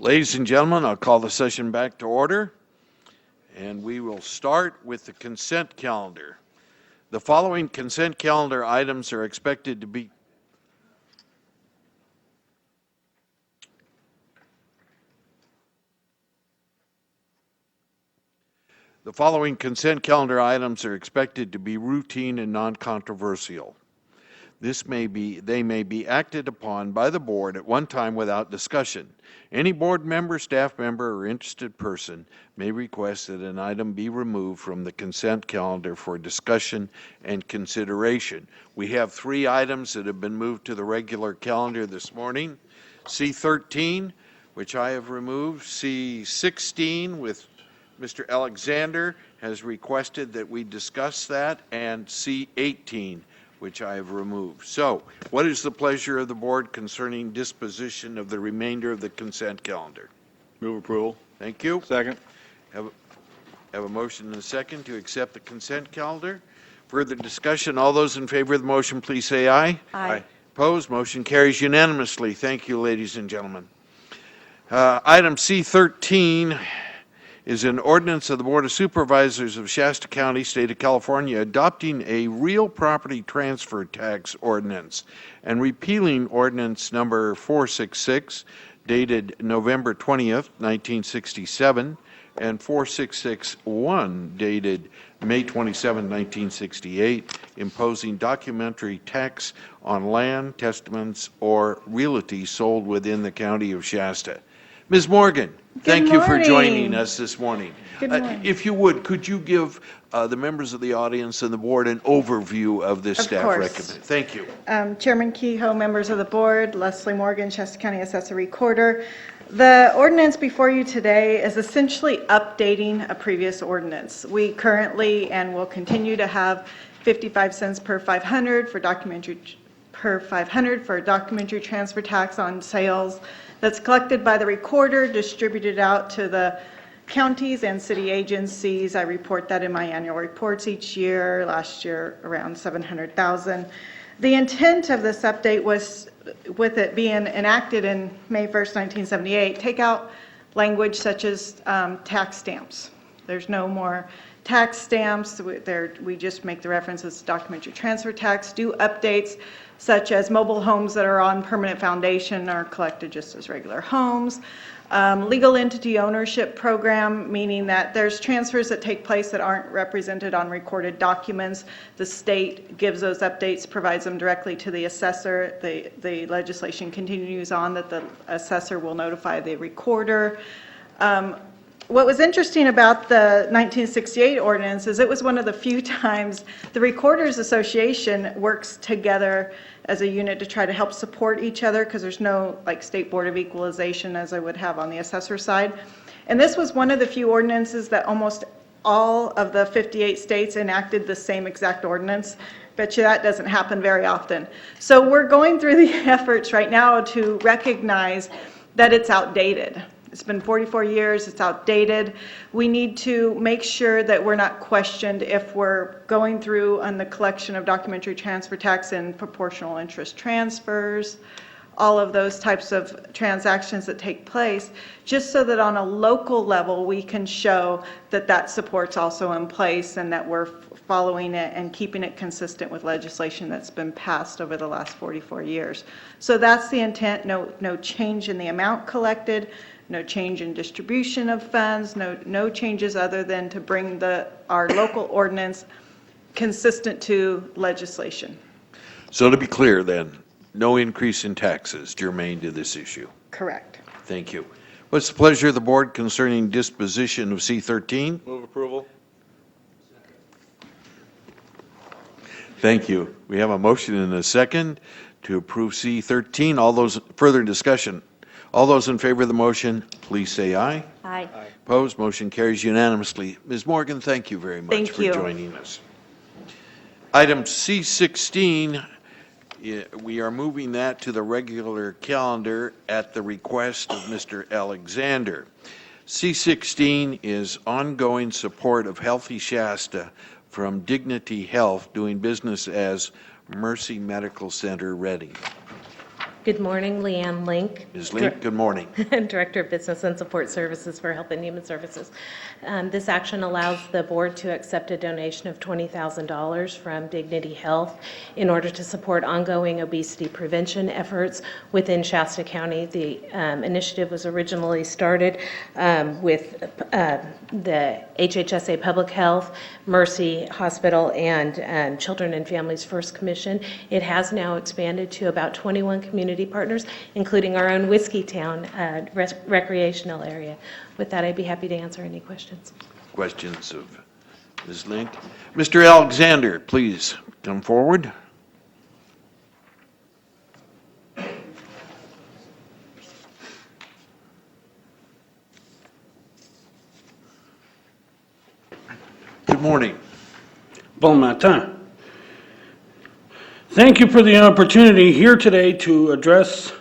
Ladies and gentlemen, I'll call the session back to order, and we will start with the consent calendar. The following consent calendar items are expected to be routine and non-controversial. They may be acted upon by the board at one time without discussion. Any board member, staff member, or interested person may request that an item be removed from the consent calendar for discussion and consideration. We have 3 items that have been moved to the regular calendar this morning. C13, which I have removed. C16 with Mr. Alexander has requested that we discuss that, and C18, which I have removed. So, what is the pleasure of the board concerning disposition of the remainder of the consent calendar? Move approval. Thank you. Second. Have a motion and a second to accept the consent calendar. Further discussion, all those in favor of the motion, please say aye. Aye. Opposed? Motion carries unanimously. Thank you, ladies and gentlemen. Item C13 is an ordinance of the Board of Supervisors of Shasta County, State of California, adopting a real property transfer tax ordinance and repealing ordinance number 466, dated November 20th, 1967, and 4661, dated May 27, 1968, imposing documentary tax on land, testaments, or realty sold within the county of Shasta. Ms. Morgan, thank you for joining us this morning. Good morning. If you would, could you give the members of the audience and the board an overview of this staff recommendation? Thank you. Chairman Kehoe, members of the board, Leslie Morgan, Shasta County Assessor Recorder. The ordinance before you today is essentially updating a previous ordinance. We currently and will continue to have 55 cents per 500 for documentary transfer tax on sales that's collected by the recorder, distributed out to the counties and city agencies. I report that in my annual reports each year. Last year, around 700,000. The intent of this update was, with it being enacted in May 1st, 1978, take out language such as tax stamps. There's no more tax stamps. We just make the references to documentary transfer tax, do updates such as mobile homes that are on permanent foundation are collected just as regular homes. Legal entity ownership program, meaning that there's transfers that take place that aren't represented on recorded documents. The state gives those updates, provides them directly to the assessor. The legislation continues on that the assessor will notify the recorder. What was interesting about the 1968 ordinance is it was one of the few times the Recorders Association works together as a unit to try to help support each other, because there's no like state board of equalization as I would have on the assessor side. And this was one of the few ordinances that almost all of the 58 states enacted the same exact ordinance. Bet you that doesn't happen very often. So we're going through the efforts right now to recognize that it's outdated. It's been 44 years, it's outdated. We need to make sure that we're not questioned if we're going through on the collection of documentary transfer tax and proportional interest transfers, all of those types of transactions that take place, just so that on a local level we can show that that support's also in place and that we're following it and keeping it consistent with legislation that's been passed over the last 44 years. So that's the intent. No change in the amount collected, no change in distribution of funds, no changes other than to bring our local ordinance consistent to legislation. So to be clear then, no increase in taxes germane to this issue. Correct. Thank you. What's the pleasure of the board concerning disposition of C13? Move approval. Thank you. We have a motion and a second to approve C13. All those further discussion. All those in favor of the motion, please say aye. Aye. Opposed? Motion carries unanimously. Ms. Morgan, thank you very much Thank for you. joining us. Item C16, we are moving that to the regular calendar at the request of Mr. Alexander. C16 is ongoing support of Healthy Shasta from Dignity Health, doing business as Mercy Medical Center, Reading. Good morning, Leanne Link. Ms. Link, good morning. Director of Business and Support Services for Health and Human Services. This action allows the board to accept a donation of $20,000 from Dignity Health in order to support ongoing obesity prevention efforts within Shasta County. The initiative was originally started with the HHSA Public Health, Mercy Hospital, and Children and Families First Commission. It has now expanded to about 21 community partners, including our own Whiskeytown recreational area. With that, I'd be happy to answer any questions. Questions of Ms. Link? Mr. Alexander, please come forward. Good morning. Bon matin. Thank you for the opportunity here today to address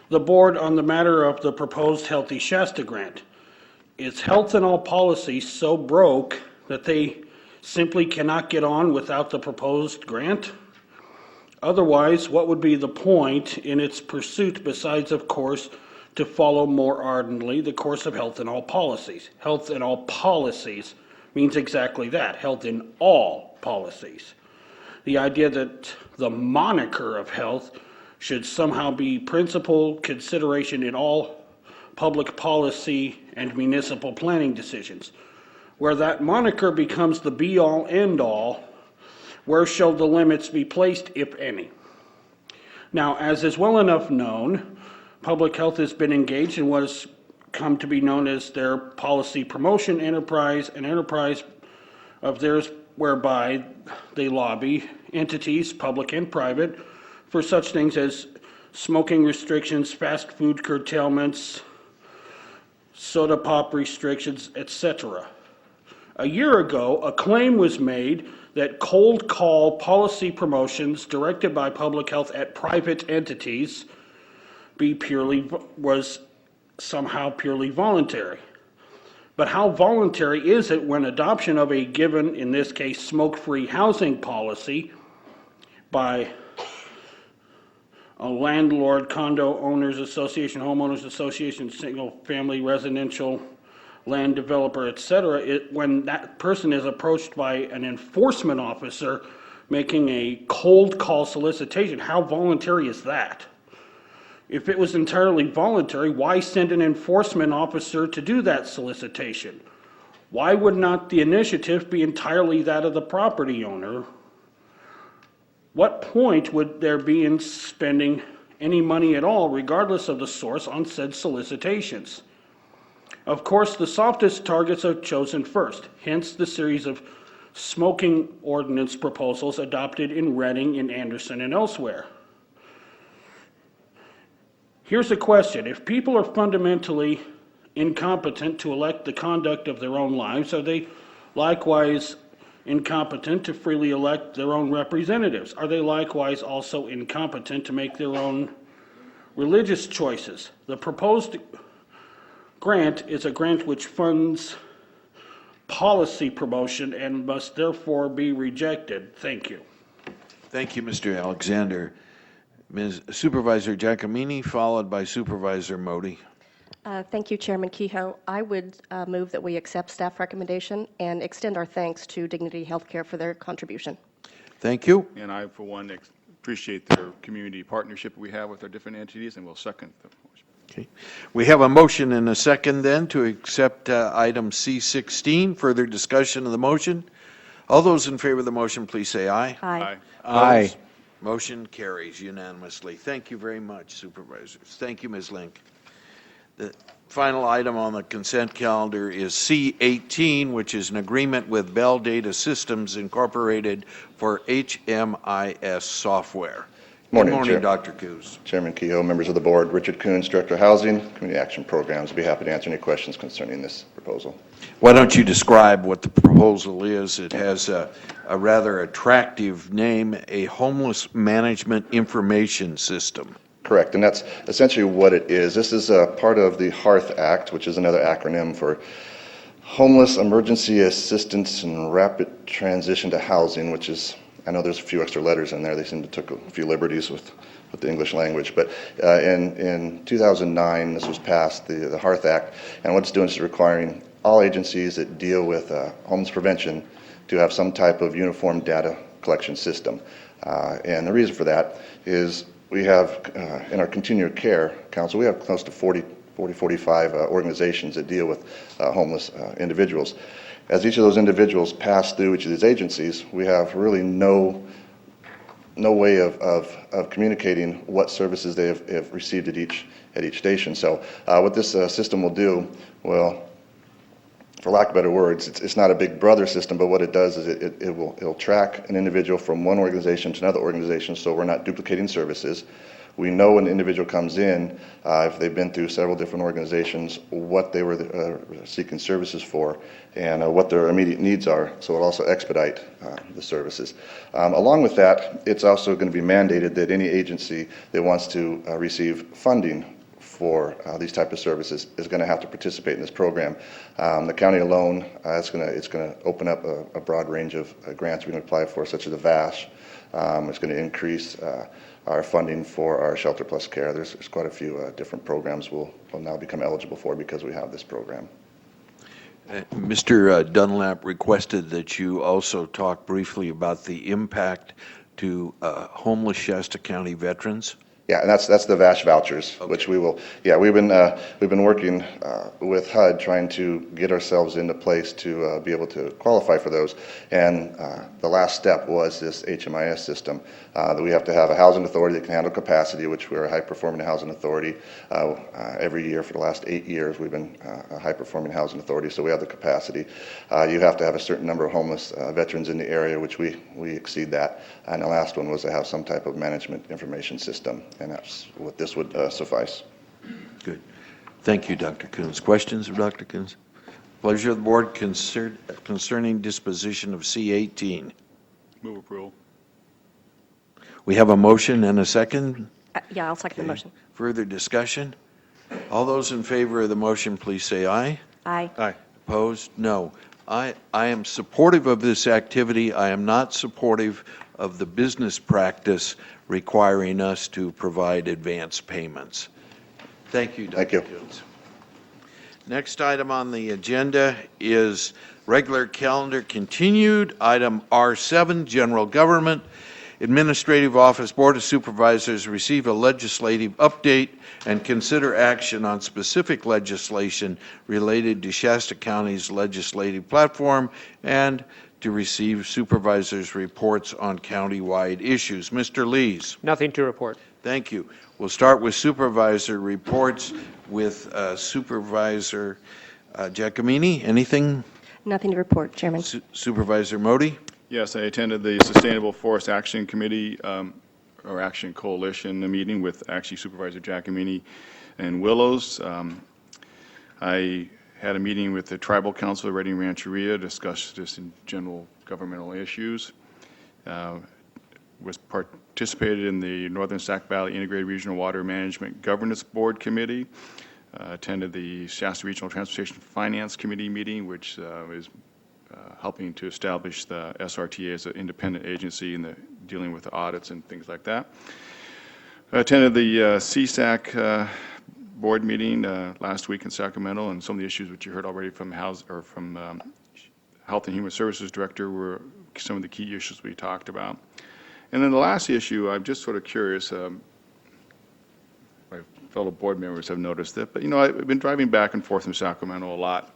the board on the matter of the proposed Healthy Shasta grant. Is health and all policies so broke that they simply cannot get on without the proposed grant? Otherwise, what would be the point in its pursuit besides, of course, to follow more ardently the course of health in all policies? Health in all policies means exactly that, health in all policies. The idea that the moniker of health should somehow be principal consideration in all public policy and municipal planning decisions. Where that moniker becomes the be-all, end-all, where shall the limits be placed, if any? Now, as is well enough known, public health has been engaged in what has come to be known as their policy promotion enterprise, an enterprise of theirs whereby they lobby entities, public and private, for such things as smoking restrictions, fast food curtailments, soda pop restrictions, etc. A year ago, a claim was made that cold call policy promotions directed by public health at private entities was somehow purely voluntary. But how voluntary is it when adoption of a given, in this case, smoke-free housing policy by a landlord, condo owners association, homeowners association, single-family residential land developer, etc., when that person is approached by an enforcement officer making a cold call solicitation, how voluntary is that? If it was entirely voluntary, why send an enforcement officer to do that solicitation? Why would not the initiative be entirely that of the property owner? What point would there be in spending any money at all, regardless of the source, on said solicitations? Of course, the softest targets are chosen first, hence the series of smoking ordinance proposals adopted in Reading, in Anderson, and elsewhere. Here's a question. If people are fundamentally incompetent to elect the conduct of their own lives, are they likewise incompetent to freely elect their own representatives? Are they likewise also incompetent to make their own religious choices? The proposed grant is a grant which funds policy promotion and must therefore be rejected. Thank you. Thank you, Mr. Alexander. Ms. Supervisor Giacomini, followed by Supervisor Modi. Thank you, Chairman Kehoe. I would move that we accept staff recommendation and extend our thanks to Dignity Healthcare for their contribution. Thank you. And I, for one, appreciate their community partnership we have with our different entities, and will second the motion. Okay. We have a motion and a second then to accept item C16. Further discussion of the motion? All those in favor of the motion, please say aye. Aye. Opposed? Motion carries unanimously. Thank you very much, Supervisors. Thank you, Ms. Link. The final item on the consent calendar is C18, which is an agreement with Bell Data Systems Incorporated for HMIS software. Morning, Good morning, Chair. Dr. Coos. Chairman Kehoe, members of the board, Richard Coons, Director of Housing, Community Action Programs. I'll be happy to answer any questions concerning this proposal. Why don't you describe what the proposal is? It has a rather attractive name, a homeless management information system. Correct, and that's essentially what it is. This is a part of the HEARTH Act, which is another acronym for Homeless Emergency Assistance and Rapid Transition to Housing, which is, I know there's a few extra letters in there. They seem to took a few liberties with with the English language. But in 2009, this was passed, the Hearth Act, and what it's doing is requiring all agencies that deal with homeless prevention to have some type of uniform data collection system. And the reason for that is we have, in our continued care council, we have close to 45 organizations that deal with homeless individuals. As each of those individuals pass through each of these agencies, we have really no way of communicating what services they have received at each station. So what this system will do, well, for lack of better words, it's not a big brother system, but what it does is it'll track an individual from one organization to another organization, so we're not duplicating services. We know when an individual comes in, if they've been through several different organizations, what they were seeking services for, and what their immediate needs are, so it'll also expedite the services. Along with that, it's also going to be mandated that any agency that wants to receive funding for these type of services is going to have to participate in this program. The county alone, it's going to open up a broad range of grants we can apply for, such as the VASH. It's going to increase our funding for our Shelter Plus Care. There's quite a few different programs we'll now become eligible for because we have this program. Mr. Dunlap requested that you also talk briefly about the impact to homeless Shasta County veterans. Yeah, and that's the VASH vouchers, okay. Which we will. Yeah, we've been working with HUD trying to get ourselves into place to be able to qualify for those. And the last step was this HMIS system that we have to have a housing authority that can handle capacity, which we're a high-performing housing authority. Every year for the last 8 years, we've been a high-performing housing authority, so we have the capacity. You have to have a certain number of homeless veterans in the area, which we exceed that. And the last one was to have some type of management information system. And that's what this would suffice. Good. Thank you, Dr. Coons. Questions of Dr. Coons? Pleasure of the board concerning disposition of C-18. Move approval. We have a motion and a second. Yeah, I'll second the motion. Further discussion? All those in favor of the motion, please say aye. Aye. Aye. Opposed? No. I am supportive of this activity. I am not supportive of the business practice requiring us to provide advance payments. Thank you, Dr. Thank you. Coons. Next item on the agenda is regular calendar continued. Item R7, General Government. Administrative Office Board of Supervisors receive a legislative update and consider action on specific legislation related to Shasta County's legislative platform and to receive supervisors' reports on county-wide issues. Mr. Lees. Nothing to report. Thank you. We'll start with supervisor reports with Supervisor Giacomini. Anything? Nothing to report, Chairman. Supervisor Modi? Yes, I attended the Sustainable Forest Action Committee or Action Coalition meeting with actually Supervisor Giacomini and Willows. I had a meeting with the Tribal Council of Redding Rancheria, discussed this in general governmental issues. Was participated in the Northern Sac Valley Integrated Regional Water Management Governance Board Committee. Attended the Shasta Regional Transportation Finance Committee meeting, which is helping to establish the SRTA as an independent agency in the dealing with the audits and things like that. I attended the CSAC board meeting last week in Sacramento, and some of the issues which you heard already from Health and Human Services Director were some of the key issues we talked about. And then the last issue, I'm just sort of curious. My fellow board members have noticed it, but I've been driving back and forth from Sacramento a lot,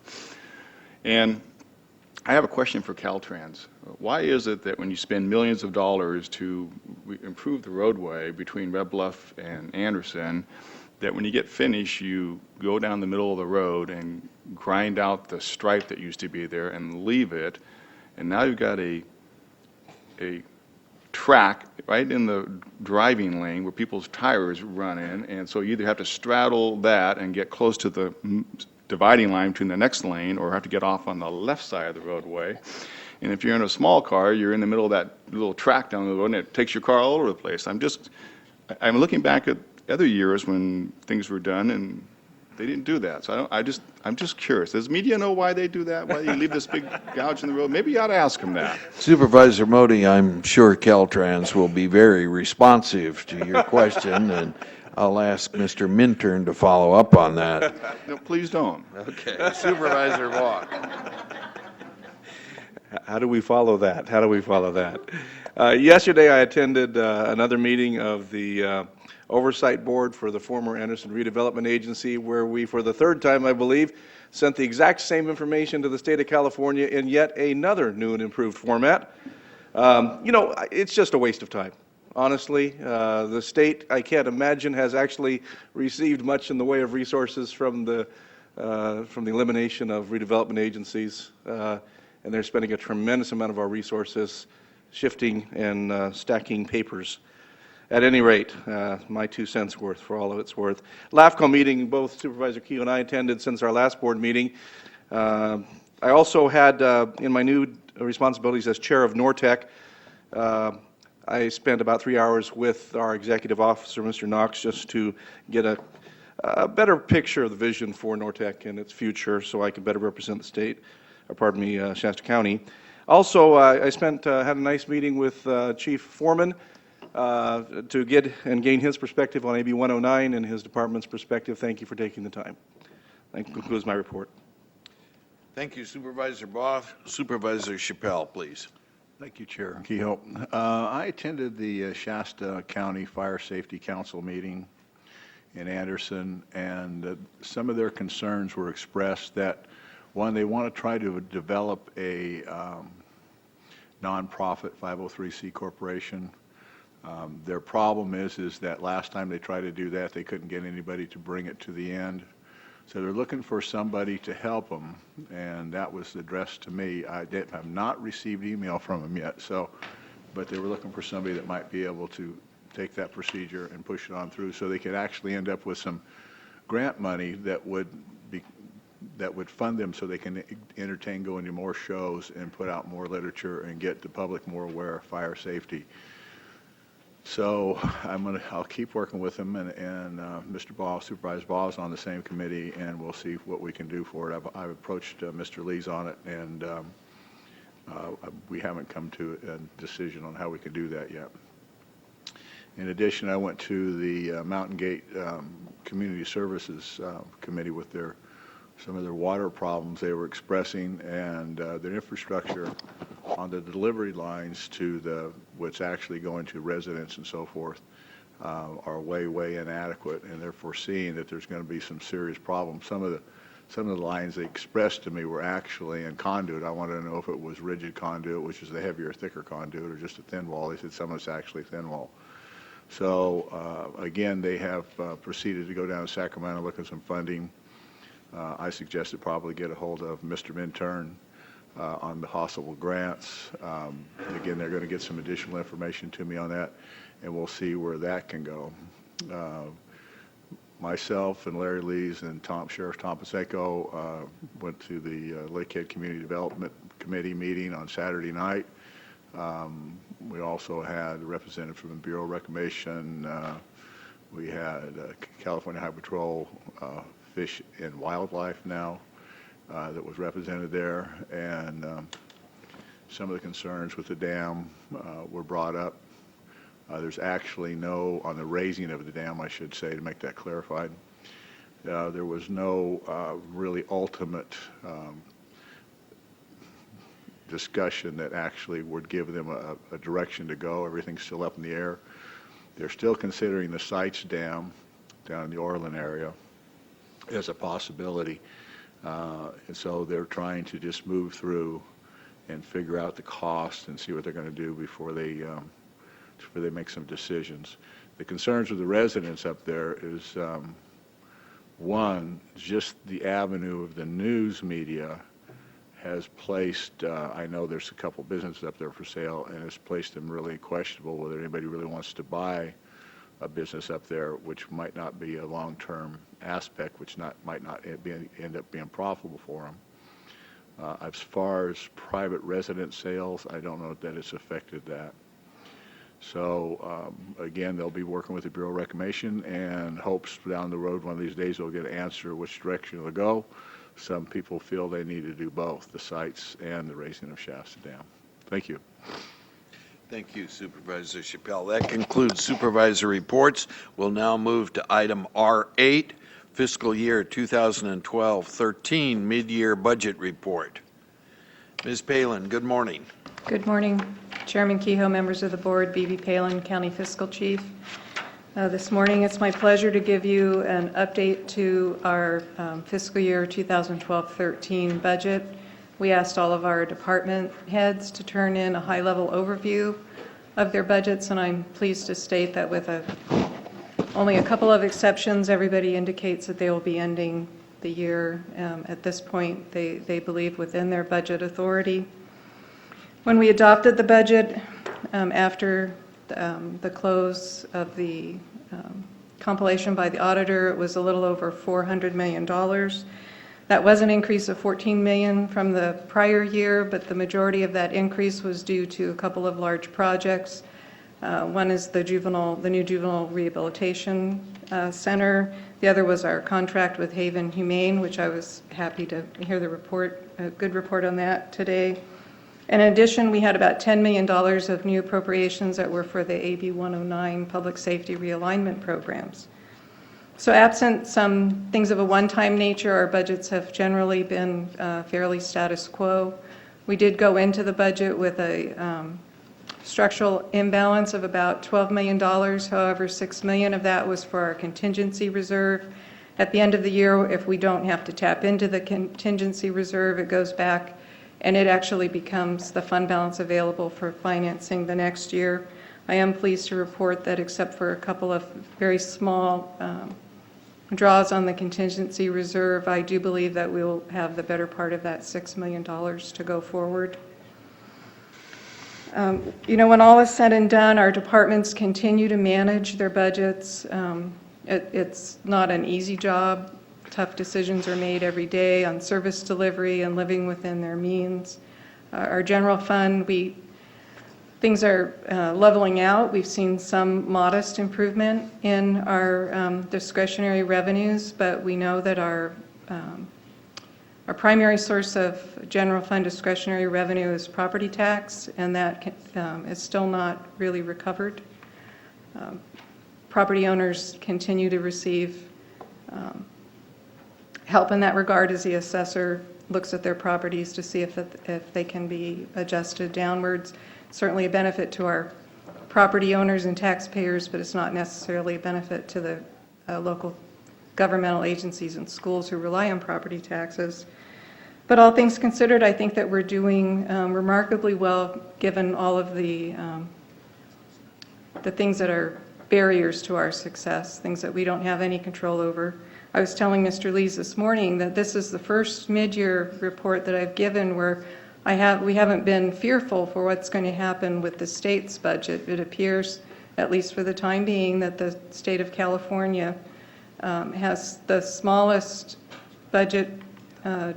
and I have a question for Caltrans. Why is it that when you spend millions of dollars to improve the roadway between Red Bluff and Anderson, that when you get finished, you go down the middle of the road and grind out the stripe that used to be there and leave it, and now you've got a track right in the driving lane where people's tires run in, and so you either have to straddle that and get close to the dividing line between the next lane, or have to get off on the left side of the roadway. And if you're in a small car, you're in the middle of that little track down the road, and it takes your car all over the place. I'm looking back at other years when things were done, and They didn't do that. So I'm just curious. Does media know why they do that? Why you leave this big gouge in the road? Maybe you ought to ask them that. Supervisor Modi, I'm sure Caltrans will be very responsive to your question, and I'll ask Mr. Minturn to follow up on that. No, please don't. Okay, Supervisor Walk. How do we follow that? How do we follow that? Yesterday, I attended another meeting of the Oversight Board for the former Anderson Redevelopment Agency, where we, for the third time, I believe, sent the exact same information to the state of California in yet another new and improved format. It's just a waste of time. Honestly, the state, I can't imagine, has actually received much in the way of resources from the elimination of redevelopment agencies. And they're spending a tremendous amount of our resources shifting and stacking papers. At any rate, my 2 cents worth for all of it's worth. LAFCO meeting, both Supervisor Keogh and I attended since our last board meeting. I also had, in my new responsibilities as chair of NORTEC, I spent about 3 hours with our executive officer, Mr. Knox, just to get a better picture of the vision for NORTEC and its future so I could better represent the state. Shasta County. Also, I had a nice meeting with Chief Foreman to get and gain his perspective on AB 109 and his department's perspective. Thank you for taking the time. That concludes my report. Thank you, Supervisor Boff. Supervisor Chappelle, please. Thank you, Chair Kehoe. I attended the Shasta County Fire Safety Council meeting in Anderson, and some of their concerns were expressed that, one, they want to try to develop a nonprofit 503c corporation. Their problem is that last time they tried to do that, they couldn't get anybody to bring it to the end. So they're looking for somebody to help them, and that was addressed to me. I have not received email from them yet, but they were looking for somebody that might be able to take that procedure and push it on through so they could actually end up with some grant money that would fund them so they can entertain, go into more shows and put out more literature and get the public more aware of fire safety. So I'll keep working with them, and Mr. Ball, Supervisor Ball, is on the same committee, and we'll see what we can do for it. I've approached Mr. Lees on it, and we haven't come to a decision on how we can do that yet. In addition, I went to the Mountain Gate Community Services Committee with some of their water problems they were expressing, and their infrastructure on the delivery lines to what's actually going to residents and so forth are way inadequate, and they're foreseeing that there's going to be some serious problems. Some of the lines they expressed to me were actually in conduit. I wanted to know if it was rigid conduit, which is the heavier, thicker conduit, or just a thin wall. They said some of it's actually thin wall. So again, they have proceeded to go down to Sacramento, look at some funding. I suggested probably get a hold of Mr. Minturn on the possible grants. Again, they're going to get some additional information to me on that, and we'll see where that can go. Myself and Larry Lees and Sheriff Tom Paseco went to the Lakehead Community Development Committee meeting on Saturday night. We also had a representative from the Bureau of Reclamation. We had California Highway Patrol, Fish and Wildlife now that was represented there, and some of the concerns with the dam were brought up. There's actually on the raising of the dam, I should say, to make that clarified, there was no really ultimate discussion that actually would give them a direction to go. Everything's still up in the air. They're still considering the Sites Dam down in the Orland area as a possibility. And so they're trying to just move through and figure out the cost and see what they're going to do before they make some decisions. The concerns with the residents up there is, one, just the avenue of the news media has placed, I know there's a couple businesses up there for sale, and it's placed them really questionable whether anybody really wants to buy a business up there, which might not be a long-term aspect, which might not end up being profitable for them. As far as private resident sales, I don't know that it's affected that. So again, they'll be working with the Bureau of Reclamation and hopes down the road one of these days they'll get an answer which direction they'll go. Some people feel they need to do both, the sites and the raising of Shasta Dam. Thank you. Thank you, Supervisor Chappelle. That concludes supervisor reports. We'll now move to item R8, fiscal year 2012-13 mid-year budget report. Ms. Palin, good morning. Good morning, Chairman Kehoe, members of the board, B.B. Palin, County Fiscal Chief. This morning, it's my pleasure to give you an update to our fiscal year 2012-13 budget. We asked all of our department heads to turn in a high-level overview of their budgets, and I'm pleased to state that with only a couple of exceptions, everybody indicates that they will be ending the year at this point, they believe, within their budget authority. When we adopted the budget after the close of the compilation by the auditor, it was a little over $400 million. That was an increase of $14 million from the prior year, but the majority of that increase was due to a couple of large projects. One is the new juvenile rehabilitation center. The other was our contract with Haven Humane, which I was happy to hear the report, a good report on that today. In addition, we had about $10 million of new appropriations that were for the AB 109 public safety realignment programs. So absent some things of a one-time nature, our budgets have generally been fairly status quo. We did go into the budget with a structural imbalance of about $12 million. However, $6 million of that was for our contingency reserve. At the end of the year, if we don't have to tap into the contingency reserve, it goes back and it actually becomes the fund balance available for financing the next year. I am pleased to report that except for a couple of very small draws on the contingency reserve, I do believe that we will have the better part of that $6 million to go forward. When all is said and done, our departments continue to manage their budgets. It's not an easy job. Tough decisions are made every day on service delivery and living within their means. Our general fund, things are leveling out. We've seen some modest improvement in our discretionary revenues, but we know that our primary source of general fund discretionary revenue is property tax, and that is still not really recovered. Property owners continue to receive help in that regard as the assessor looks at their properties to see if they can be adjusted downwards. Certainly a benefit to our property owners and taxpayers, but it's not necessarily a benefit to the local governmental agencies and schools who rely on property taxes. But all things considered, I think that we're doing remarkably well given all of the things that are barriers to our success, things that we don't have any control over. I was telling Mr. Lees this morning that this is the first mid-year report that I've given where we haven't been fearful for what's going to happen with the state's budget. It appears, at least for the time being, that the state of California has the smallest budget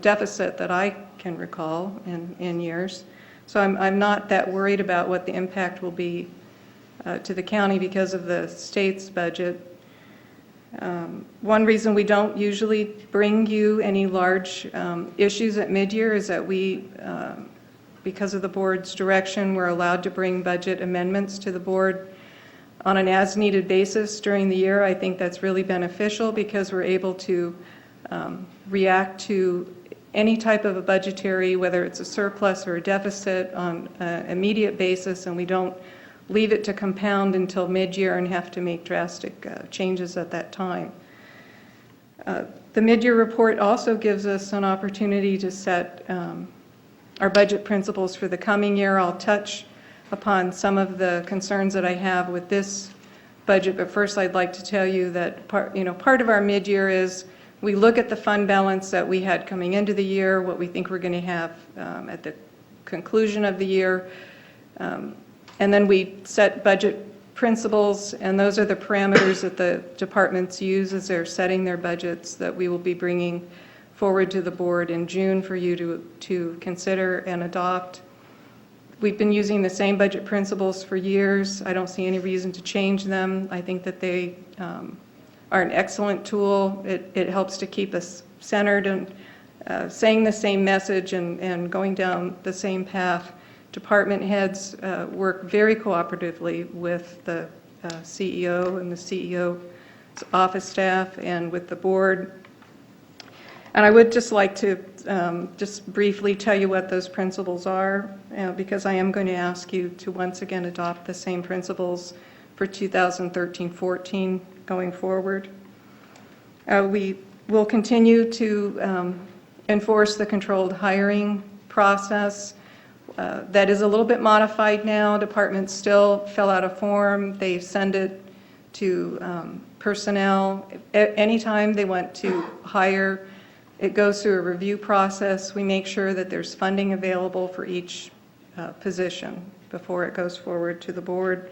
deficit that I can recall in years. So I'm not that worried about what the impact will be to the county because of the state's budget. One reason we don't usually bring you any large issues at mid-year is that because of the board's direction, we're allowed to bring budget amendments to the board on an as-needed basis during the year. I think that's really beneficial because we're able to react to any type of a budgetary, whether it's a surplus or a deficit, on an immediate basis, and we don't leave it to compound until mid-year and have to make drastic changes at that time. The mid-year report also gives us an opportunity to set our budget principles for the coming year. I'll touch upon some of the concerns that I have with this budget, but first I'd like to tell you that part of our mid-year is we look at the fund balance that we had coming into the year, what we think we're going to have at the conclusion of the year, and then we set budget principles, and those are the parameters that the departments use as they're setting their budgets that we will be bringing forward to the board in June for you to consider and adopt. We've been using the same budget principles for years. I don't see any reason to change them. I think that they are an excellent tool. It helps to keep us centered and saying the same message and going down the same path. Department heads work very cooperatively with the CEO and the CEO's office staff and with the board. And I would just like to just briefly tell you what those principles are, because I am going to ask you to once again adopt the same principles for 2013-14 going forward. We will continue to enforce the controlled hiring process. That is a little bit modified now. Departments still fill out a form. They send it to personnel. Anytime they want to hire, it goes through a review process. We make sure that there's funding available for each position before it goes forward to the board.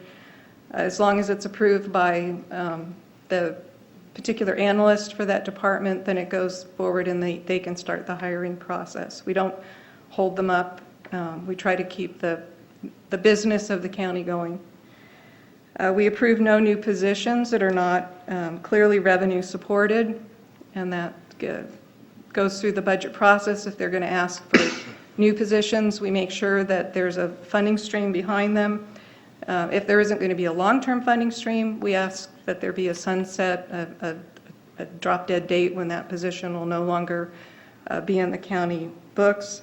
As long as it's approved by the particular analyst for that department, then it goes forward and they can start the hiring process. We don't hold them up. We try to keep the business of the county going. We approve no new positions that are not clearly revenue supported, and that goes through the budget process. If they're going to ask for new positions, we make sure that there's a funding stream behind them. If there isn't going to be a long-term funding stream, we ask that there be a sunset, a drop-dead date when that position will no longer be in the county books.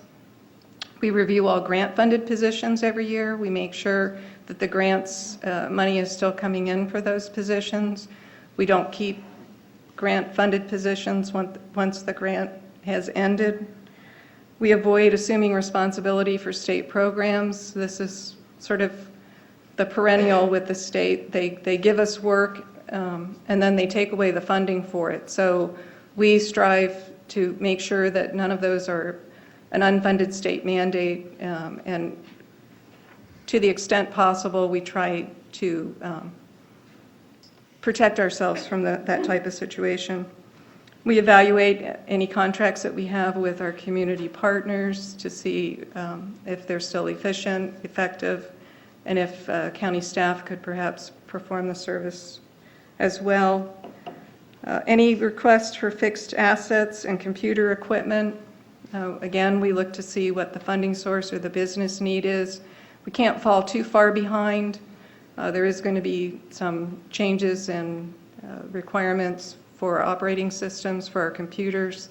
We review all grant-funded positions every year. We make sure that the grants money is still coming in for those positions. We don't keep grant-funded positions once the grant has ended. We avoid assuming responsibility for state programs. This is sort of the perennial with the state. They give us work and then they take away the funding for it. So we strive to make sure that none of those are an unfunded state mandate, and to the extent possible, we try to protect ourselves from that type of situation. We evaluate any contracts that we have with our community partners to see if they're still efficient, effective, and if county staff could perhaps perform the service as well. Any requests for fixed assets and computer equipment, again, we look to see what the funding source or the business need is. We can't fall too far behind. There is going to be some changes in requirements for operating systems for our computers,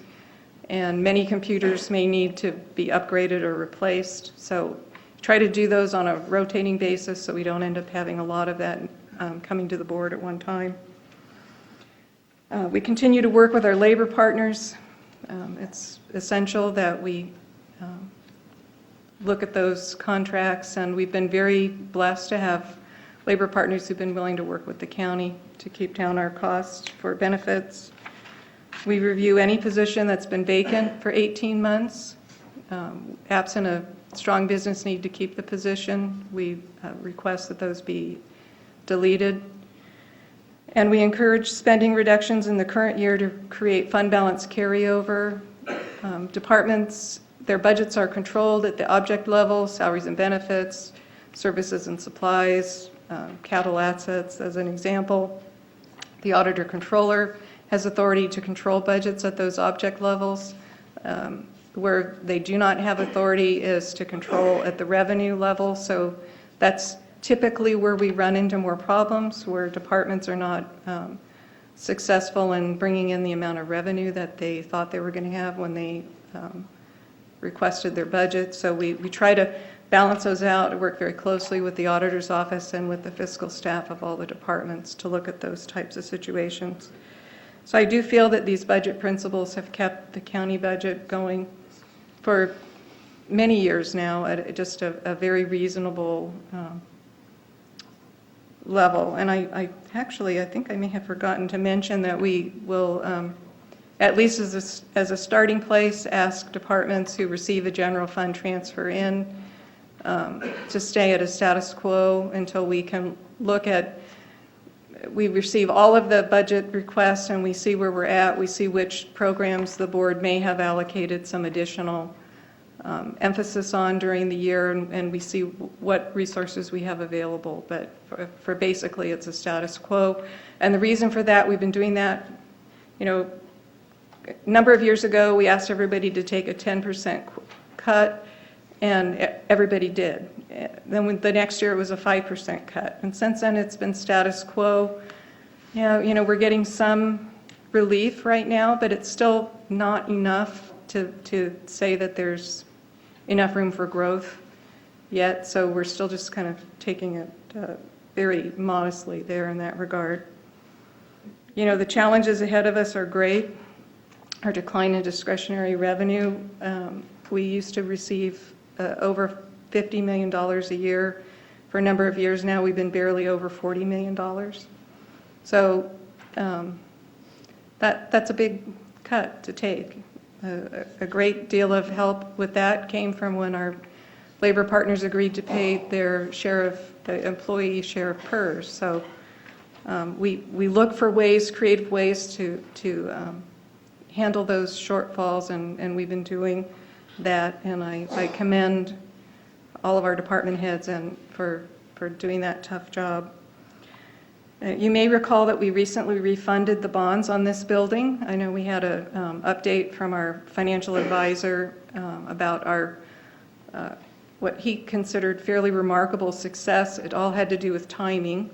and many computers may need to be upgraded or replaced. So try to do those on a rotating basis so we don't end up having a lot of that coming to the board at one time. We continue to work with our labor partners. It's essential that we look at those contracts, and we've been very blessed to have labor partners who've been willing to work with the county to keep down our costs for benefits. We review any position that's been vacant for 18 months. Absent a strong business need to keep the position, we request that those be deleted. And we encourage spending reductions in the current year to create fund balance carryover. Departments, their budgets are controlled at the object level, salaries and benefits, services and supplies, capital assets as an example. The auditor controller has authority to control budgets at those object levels. Where they do not have authority is to control at the revenue level. So that's typically where we run into more problems, where departments are not successful in bringing in the amount of revenue that they thought they were going to have when they requested their budget. So we try to balance those out and work very closely with the auditor's office and with the fiscal staff of all the departments to look at those types of situations. So I do feel that these budget principles have kept the county budget going for many years now at just a very reasonable level. And I think I may have forgotten to mention that we will, at least as a starting place, ask departments who receive a general fund transfer in to stay at a status quo until we can look at, we receive all of the budget requests and we see where we're at. We see which programs the board may have allocated some additional emphasis on during the year, and we see what resources we have available. But for basically, it's a status quo. And the reason for that, we've been doing that, a number of years ago, we asked everybody to take a 10% cut, and everybody did. Then the next year, it was a 5% cut. And since then, it's been status quo. We're getting some relief right now, but it's still not enough to say that there's enough room for growth yet. So we're still just kind of taking it very modestly there in that regard. The challenges ahead of us are great. Our decline in discretionary revenue, we used to receive over $50 million a year. For a number of years now, we've been barely over $40 million. So that's a big cut to take. A great deal of help with that came from when our labor partners agreed to pay their share of the employee share of PERS. So we look for creative ways to handle those shortfalls, and we've been doing that. And I commend all of our department heads for doing that tough job. You may recall that we recently refunded the bonds on this building. I know we had an update from our financial advisor about our what he considered fairly remarkable success. It all had to do with timing.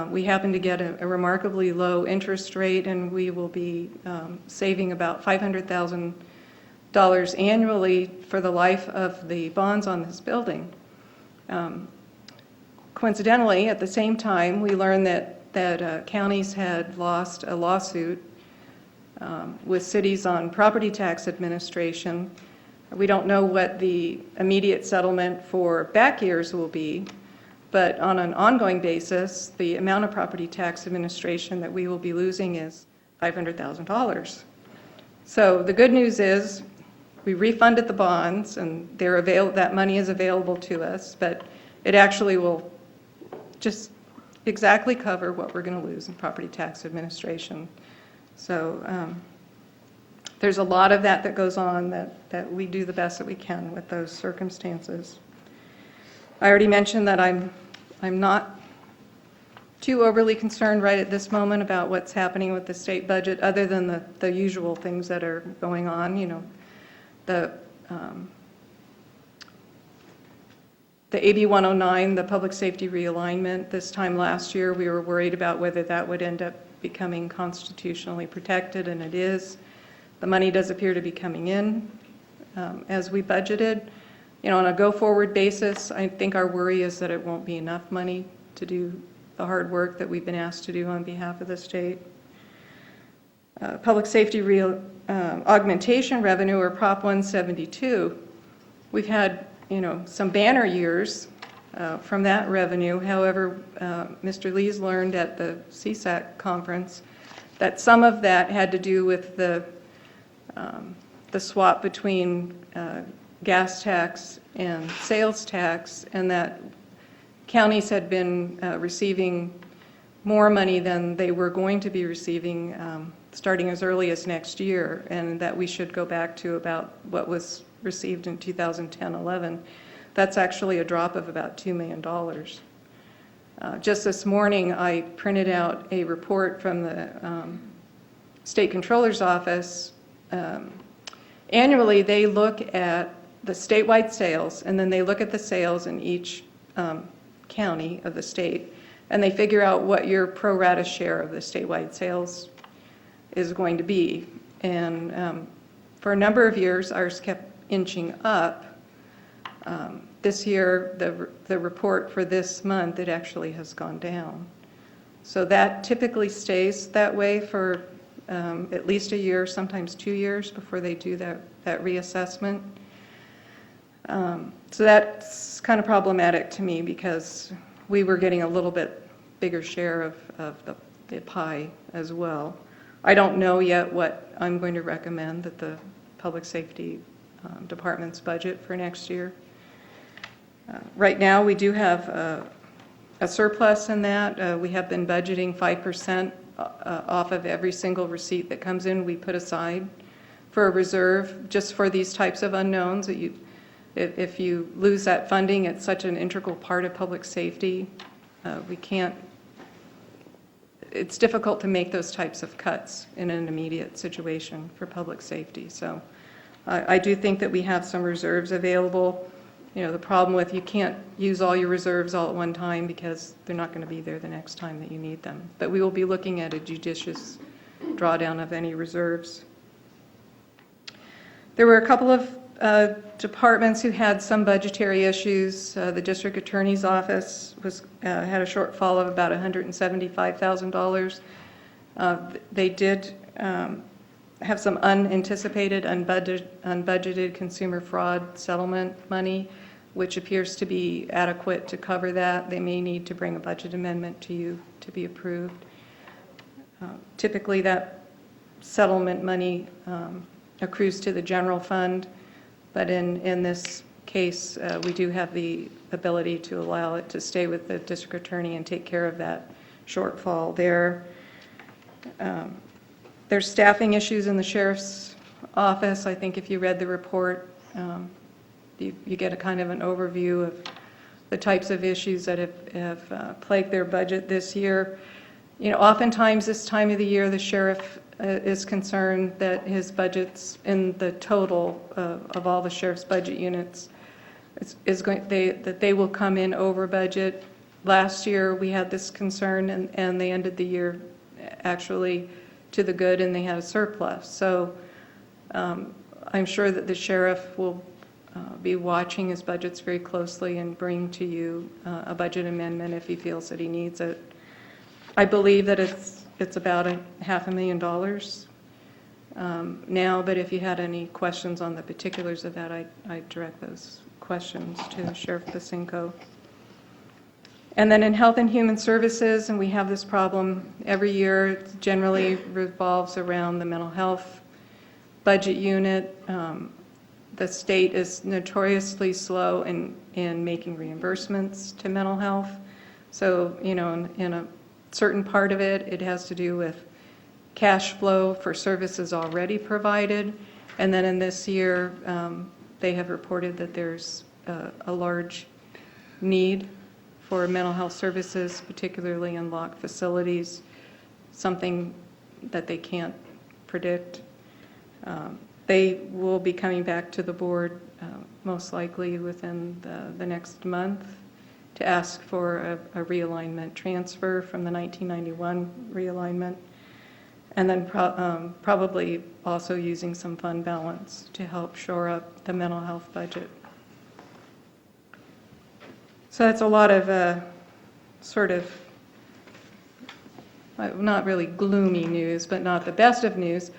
We happened to get a remarkably low interest rate, and we will be saving about $500,000 annually for the life of the bonds on this building. Coincidentally, at the same time, we learned that counties had lost a lawsuit with cities on property tax administration. We don't know what the immediate settlement for back years will be, but on an ongoing basis, the amount of property tax administration that we will be losing is $500,000. So the good news is we refunded the bonds, and that money is available to us, but it actually will just exactly cover what we're going to lose in property tax administration. So there's a lot of that goes on that we do the best that we can with those circumstances. I already mentioned that I'm not too overly concerned right at this moment about what's happening with the state budget, other than the usual things that are going on. The AB 109, the public safety realignment, this time last year, we were worried about whether that would end up becoming constitutionally protected, and it is. The money does appear to be coming in as we budgeted. On a go-forward basis, I think our worry is that it won't be enough money to do the hard work that we've been asked to do on behalf of the state. Public safety augmentation revenue, or Prop 172, we've had some banner years from that revenue. However, Mr. Lees learned at the CSAC conference that some of that had to do with the swap between gas tax and sales tax, and that counties had been receiving more money than they were going to be receiving starting as early as next year, and that we should go back to about what was received in 2010-11. That's actually a drop of about $2 million. Just this morning, I printed out a report from the State Controller's Office. Annually, they look at the statewide sales, and then they look at the sales in each county of the state, and they figure out what your pro rata share of the statewide sales is going to be. And for a number of years, ours kept inching up. This year, the report for this month, it actually has gone down. So that typically stays that way for at least a year, sometimes 2 years before they do that reassessment. So that's kind of problematic to me, because we were getting a little bit bigger share of the pie as well. I don't know yet what I'm going to recommend that the public safety department's budget for next year. Right now, we do have a surplus in that. We have been budgeting 5% off of every single receipt that comes in, we put aside. for a reserve just for these types of unknowns. That if you lose that funding, it's such an integral part of public safety. It's difficult to make those types of cuts in an immediate situation for public safety. So I do think that we have some reserves available. The problem with you can't use all your reserves all at one time because they're not going to be there the next time that you need them. But we will be looking at a judicious drawdown of any reserves. There were a couple of departments who had some budgetary issues. The district attorney's office had a shortfall of about $175,000. They did have some unanticipated, unbudgeted consumer fraud settlement money, which appears to be adequate to cover that. They may need to bring a budget amendment to you to be approved. Typically, that settlement money accrues to the general fund, but in this case, we do have the ability to allow it to stay with the district attorney and take care of that shortfall there. There's staffing issues in the sheriff's office. I think if you read the report, you get a kind of an overview of the types of issues that have plagued their budget this year. Oftentimes this time of the year, the sheriff is concerned that his budgets in the total of all the sheriff's budget units that they will come in over budget. Last year we had this concern, and they ended the year actually to the good, and they had a surplus. So I'm sure that the sheriff will be watching his budgets very closely and bring to you a budget amendment if he feels that he needs it. I believe that it's about $500,000 now, but if you had any questions on the particulars of that, I'd direct those questions to Sheriff Pacinko. And then in Health and Human Services, and we have this problem every year, it generally revolves around the mental health budget unit. The state is notoriously slow in making reimbursements to mental health. So, in a certain part of it, it has to do with cash flow for services already provided. And then in this year, they have reported that there's a large need for mental health services, particularly in locked facilities, something that they can't predict. They will be coming back to the board most likely within the next month to ask for a realignment transfer from the 1991 realignment, and then probably also using some fund balance to help shore up the mental health budget. So that's a lot of sort of not really gloomy news, but not the best of news.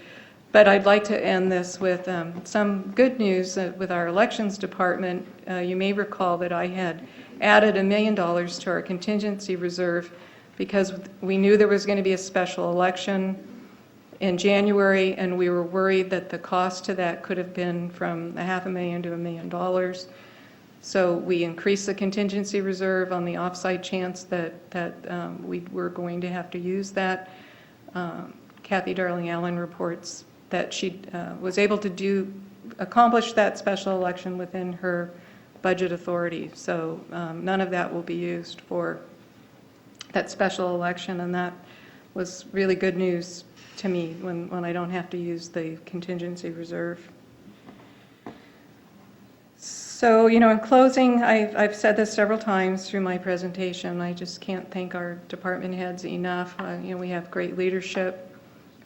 But I'd like to end this with some good news with our elections department. You may recall that I had added $1 million to our contingency reserve because we knew there was going to be a special election in January, and we were worried that the cost to that could have been from $500,000 to $1 million. So we increased the contingency reserve on the offside chance that we were going to have to use that. Kathy Darling Allen reports that she was able to accomplish that special election within her budget authority. So none of that will be used for that special election, and that was really good news to me when I don't have to use the contingency reserve. So, in closing, I've said this several times through my presentation. I just can't thank our department heads enough. We have great leadership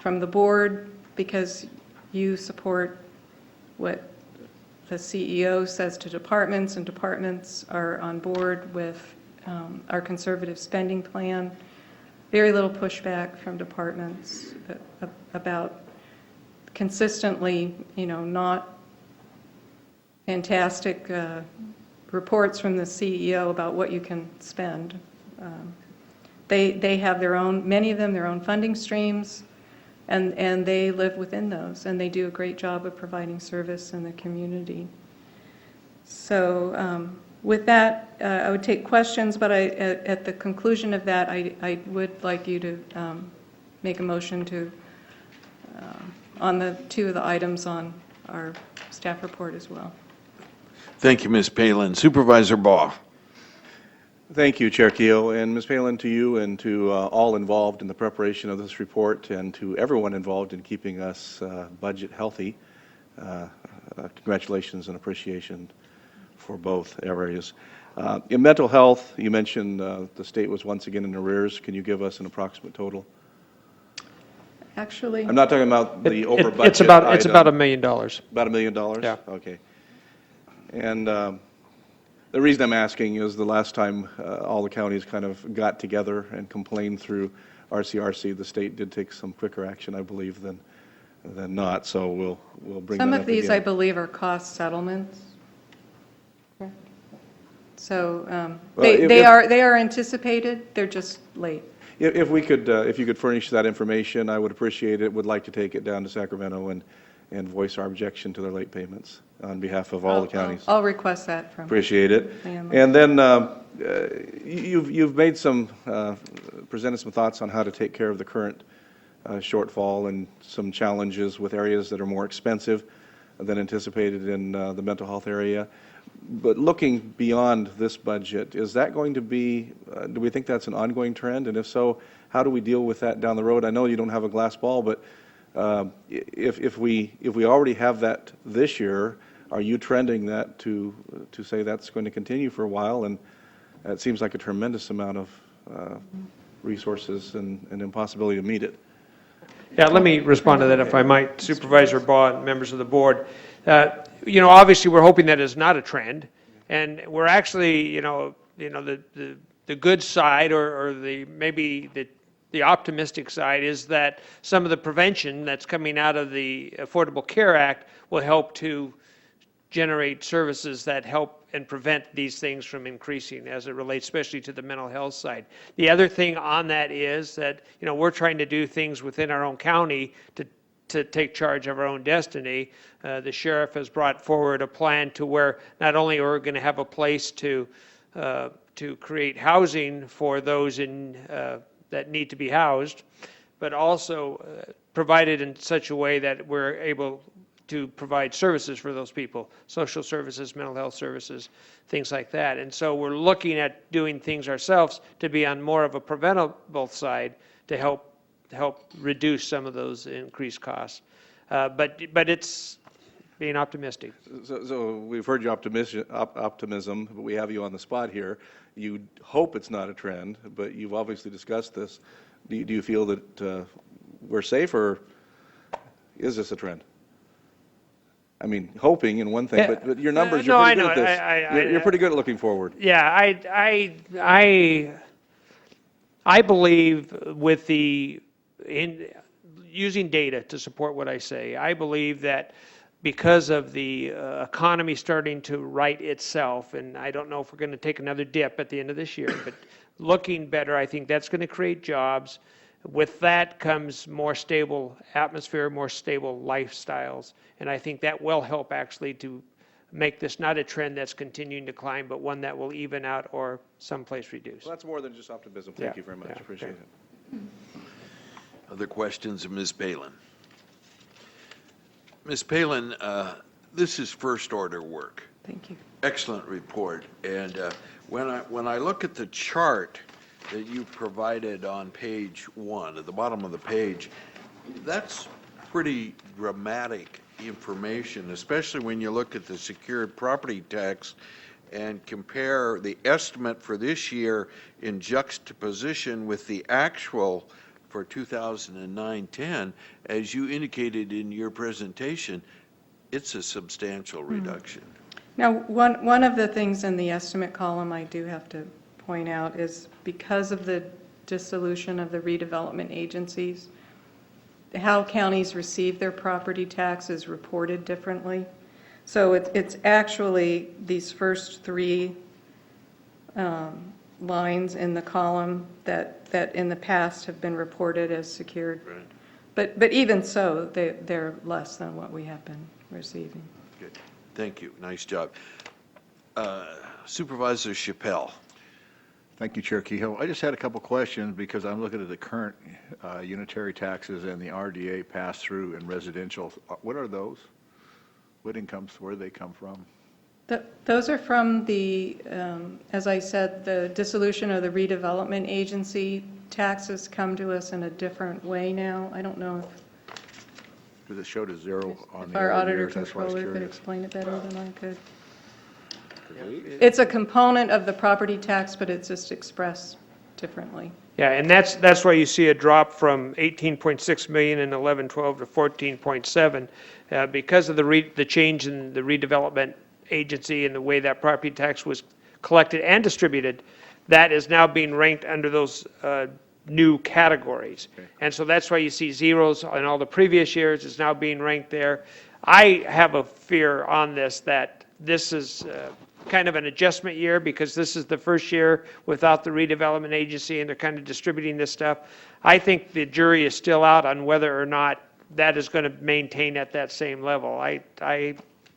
from the board because you support what the CEO says to departments, and departments are on board with our conservative spending plan. Very little pushback from departments about consistently, not fantastic reports from the CEO about what you can spend. They have many of them, their own funding streams, and they live within those, and they do a great job of providing service in the community. So with that, I would take questions, but at the conclusion of that, I would like you to make a motion to on the two of the items on our staff report as well. Thank you, Ms. Palin. Supervisor Baugh. Thank you, Chair Keough, and Ms. Palin, to you and to all involved in the preparation of this report, and to everyone involved in keeping us budget healthy. Congratulations and appreciation for both areas. In mental health, you mentioned the state was once again in arrears. Can you give us an approximate total? Actually, I'm not talking about the over budget It's about item. $1 million. About $1 million? Yeah. Okay. And the reason I'm asking is the last time all the counties kind of got together and complained through RCRC, the state did take some quicker action, I believe, than not. So we'll bring that up some of these, again. I believe, are cost settlements. Correct. So Well, if- they are anticipated, they're just late. If we could, if you could furnish that information, I would appreciate it. Would like to take it down to Sacramento and voice our objection to their late payments on behalf of all the counties. I'll request that from. Appreciate it. Leanne. And then you've made some, presented some thoughts on how to take care of the current shortfall and some challenges with areas that are more expensive than anticipated in the mental health area. But looking beyond this budget, is that going to be, do we think that's an ongoing trend? And if so, how do we deal with that down the road? I know you don't have a glass ball, but if we already have that this year, are you trending that to say that's going to continue for a while? And it seems like a tremendous amount of resources and impossibility to meet it. Yeah, let me respond to that if I might, Supervisor Baugh and members of the board. Obviously, we're hoping that is not a trend, and we're actually, the good side or maybe the optimistic side is that some of the prevention that's coming out of the Affordable Care Act will help to generate services that help and prevent these things from increasing as it relates especially to the mental health side. The other thing on that is that, we're trying to do things within our own county to take charge of our own destiny. The sheriff has brought forward a plan to where not only are we going to have a place to create housing for those that need to be housed, but also provided in such a way that we're able to provide services for those people, social services, mental health services, things like that. And so we're looking at doing things ourselves to be on more of a preventable side to help reduce some of those increased costs. But it's being optimistic. So we've heard your optimism, but we have you on the spot here. You hope it's not a trend, but you've obviously discussed this. Do you feel that we're safe, or is this a trend? I mean, hoping in one thing, but your numbers, you're pretty good at this. You're pretty good at looking forward. Yeah, I believe with using data to support what I say, I believe that because of the economy starting to right itself, and I don't know if we're going to take another dip at the end of this year, but looking better, I think that's going to create jobs. With that comes more stable atmosphere, more stable lifestyles, and I think that will help actually to make this not a trend that's continuing to climb, but one that will even out or someplace reduce. Well, that's more than just optimism. Thank you very much. Appreciate it. Other questions of Ms. Palin? Ms. Palin, this is first order work. Thank you. Excellent report. And when I look at the chart that you provided on page 1, at the bottom of the page, that's pretty dramatic information, especially when you look at the secured property tax and compare the estimate for this year in juxtaposition with the actual for 2009-10. As you indicated in your presentation, it's a substantial reduction. Now, one of the things in the estimate column I do have to point out is because of the dissolution of the redevelopment agencies, how counties receive their property tax is reported differently. So it's actually these first three lines in the column that in the past have been reported as secured. Right. But even so, they're less than what we have been receiving. Good. Thank you. Nice job. Supervisor Chappelle. Thank you, Chair Kehoe. I just had a couple questions because I'm looking at the current unitary taxes and the RDA pass-through in residential. What are those? What incomes, where do they come from? Those are from the, as I said, the dissolution of the redevelopment agency. Taxes come to us in a different way now. I don't know Because it showed a zero on if the our other auditor years, that's why I was controller could curious. explain it better than I could. It's a component of the property tax, but it's just expressed differently. Yeah, and that's why you see a drop from 18.6 million in 11-12 to 14.7, because of the change in the redevelopment agency and the way that property tax was collected and distributed. That is now being ranked under those new categories. And so that's why you see zeros in all the previous years. It's now being ranked there. I have a fear on this that this is kind of an adjustment year because this is the first year without the redevelopment agency and they're kind of distributing this stuff. I think the jury is still out on whether or not that is going to maintain at that same level.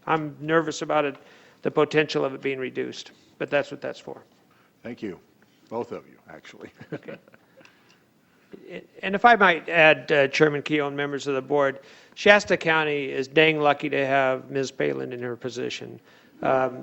I'm nervous about it, the potential of it being reduced, but that's what that's for. Thank you, both of you, actually. Okay. And if I might add, Chairman Keough and members of the board, Shasta County is dang lucky to have Ms. Palin in her position.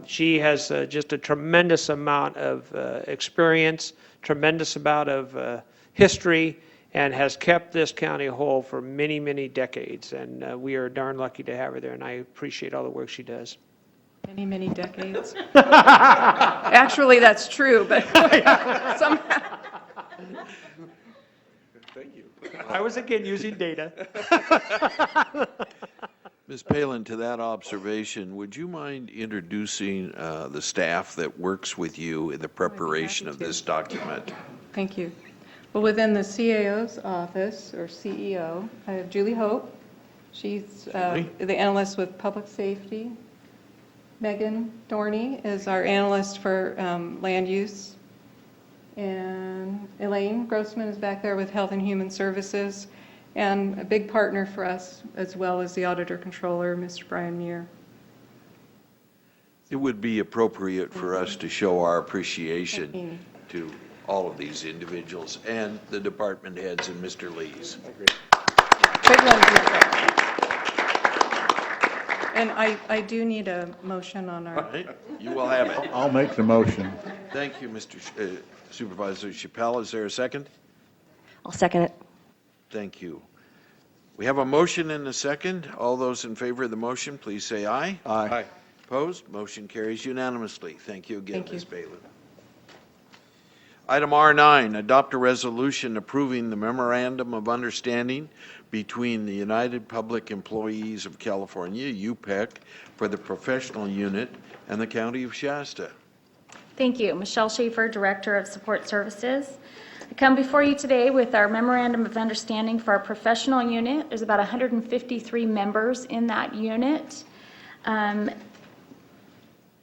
She has just a tremendous amount of experience, tremendous amount of history, and has kept this county whole for many, many decades. And we are darn lucky to have her there, and I appreciate all the work she does. Many, many decades. Actually, that's true, but somehow. Thank you. I was again using data. Ms. Palin, to that observation, would you mind introducing the staff that works with you in the preparation of this document? Thank you. Well, within the CAO's office, or CEO, I have Julie Hope. She's the analyst with public safety. Megan Dorney is our analyst for land use. And Elaine Grossman is back there with Health and Human Services. And a big partner for us, as well as the auditor controller, Mr. Brian Muir. It would be appropriate for us to show our appreciation to all of these individuals and the department heads and Mr. Lees. Big one. And I do need a motion on our. Right? You will have it. I'll make the motion. Thank you, Supervisor Chappelle. Is there a second? I'll second it. Thank you. We have a motion and a second. All those in favor of the motion, please say aye. Aye. Opposed? Motion carries unanimously. Thank you again, Thank you. Ms. Palin. Item R9, adopt a resolution approving the memorandum of understanding between the United Public Employees of California, UPEC, for the professional unit and the County of Shasta. Thank you. Michelle Schaefer, Director of Support Services. I come before you today with our Memorandum of Understanding for our professional unit. There's about 153 members in that unit.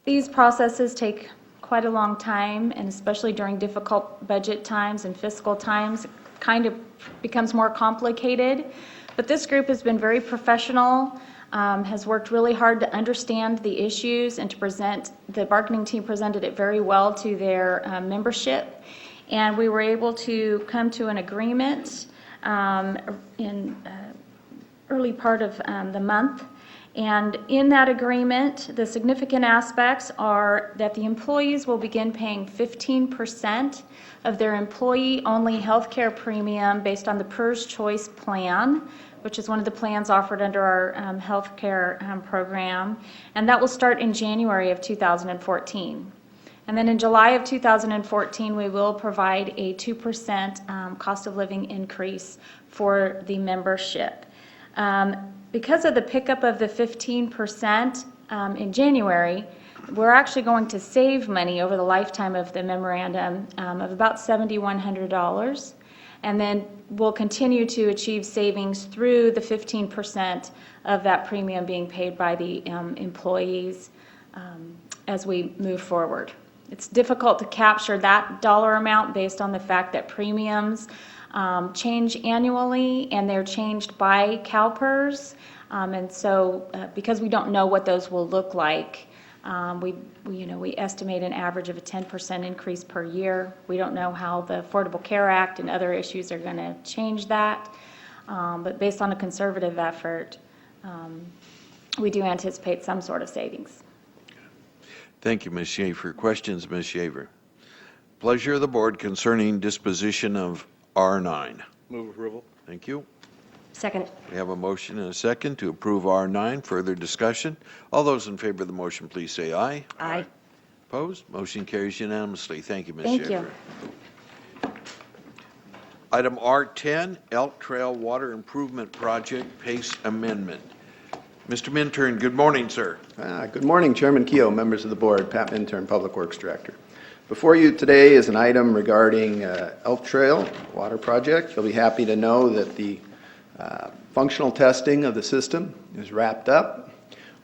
These processes take quite a long time, and especially during difficult budget times and fiscal times, it kind of becomes more complicated. But this group has been very professional, has worked really hard to understand the issues and to present, the bargaining team presented it very well to their membership. And we were able to come to an agreement in early part of the month. And in that agreement, the significant aspects are that the employees will begin paying 15% of their employee-only health care premium based on the PERS Choice Plan, which is one of the plans offered under our health care program. And that will start in January of 2014. And then in July of 2014, we will provide a 2% cost of living increase for the membership. Because of the pickup of the 15% in January, we're actually going to save money over the lifetime of the memorandum of about $7,100. And then we'll continue to achieve savings through the 15% of that premium being paid by the employees as we move forward. It's difficult to capture that dollar amount based on the fact that premiums change annually and they're changed by CalPERS. And so because we don't know what those will look like, We estimate an average of a 10% increase per year. We don't know how the Affordable Care Act and other issues are going to change that, but based on a conservative effort, we do anticipate some sort of savings. Thank you, Ms. Schaefer. Questions, Ms. Shaver? Pleasure of the board concerning disposition of R9. Move approval. Thank you. Second. We have a motion and a second to approve R9. Further discussion? All those in favor of the motion, please say aye. Aye. Opposed? Motion carries unanimously. Thank you, Ms. Thank Schaefer. you. Item R10, Elk Trail Water Improvement Project Pace Amendment. Mr. Minturn, good morning, sir. Good morning, Chairman Keough, members of the board, Pat Minturn, Public Works Director. Before you today is an item regarding Elk Trail Water Project. You'll be happy to know that the functional testing of the system is wrapped up.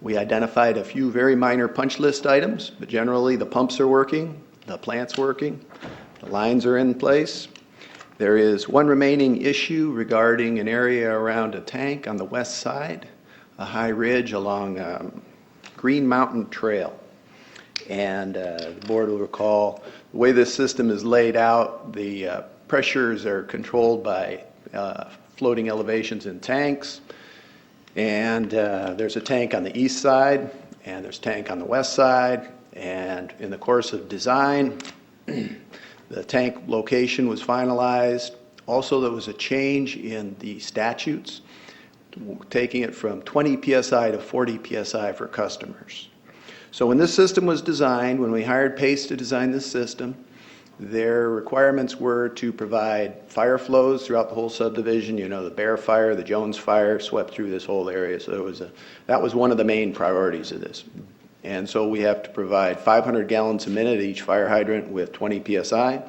We identified a few very minor punch list items, but generally the pumps are working, the plant's working, the lines are in place. There is one remaining issue regarding an area around a tank on the west side, a high ridge along Green Mountain Trail. And the board will recall the way this system is laid out, the pressures are controlled by floating elevations in tanks. And there's a tank on the east side, and there's a tank on the west side. And in the course of design, the tank location was finalized. Also, there was a change in the statutes, taking it from 20 PSI to 40 PSI for customers. So when this system was designed, when we hired Pace to design this system, their requirements were to provide fire flows throughout the whole subdivision. You know, the Bear Fire, the Jones Fire swept through this whole area. So that was one of the main priorities of this. And so we have to provide 500 gallons a minute at each fire hydrant with 20 PSI.